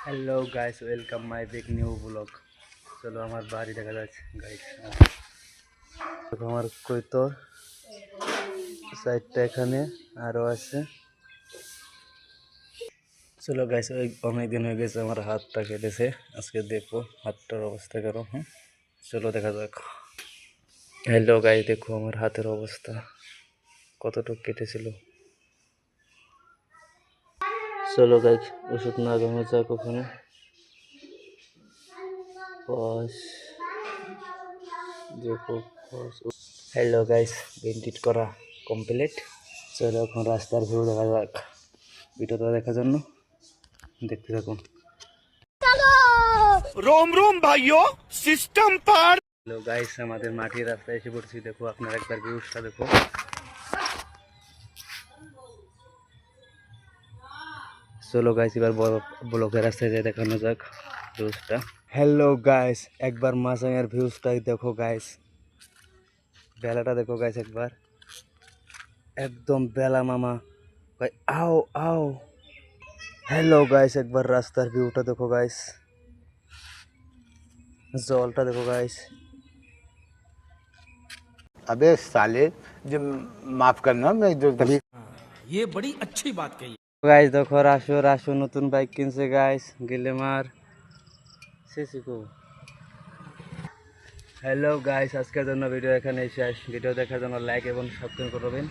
Hello guys, welcome my big new blog. चलो हमार बाड़ी देखा যাচ্ছে গাইস। দেখো আমার কই তো সাইডটা এখানে আরো আছে। চলো গাইস, ওই অনেক দিন হয়ে গেছে আমার হাতটা কেটেছে, আজকে দেখো হাতটার অবস্থা কেমন। চলো দেখা যাক। হ্যালো গাইস, দেখো আমার হাতের অবস্থা কতটুকু কেটেছিল। চলো গাইস, ওষুধ না লাগানো যাক ওখানে। বস দেখো, হ্যালো গাইস, পেন্টিট করা কমপ্লিট। চলো এখন রাস্তার ভিউ দেখা যাক। ভিডিওটা দেখার জন্য দেখতে থাকুন। रोम रोम भाइयों सिस्टम पर। হ্যালো গাইস, আমাদের মাটির রাস্তায় এসে পড়ছি। দেখো আপনার একবার ভিউজটা দেখো। চলো গাইস, এবার বড় ব্লকের রাস্তায় যাই, দেখানো যাক ভিউজটা। হ্যালো গাইস, একবার মাসাঙের ভিউজটা দেখো গাইস। বেলাটা দেখো গাইস একবার, একদম বেলা মামা ভাই। আও আও। হ্যালো গাইস, একবার রাস্তার ভিউটা দেখো গাইস, জলটা দেখো গাইস। अबे साले जो माफ करना मैं जो कभी ये बड़ी अच्छी बात कही। গাইস দেখো, রাশু রাশু নতুন বাইক কিনছে গাইস, গ্ল্যামার সিসিকো। হ্যালো গাইস, আজকের জন্য ভিডিও এখানেই শেষ। ভিডিও দেখার জন্য লাইক এবং সাবস্ক্রাইব করবেন।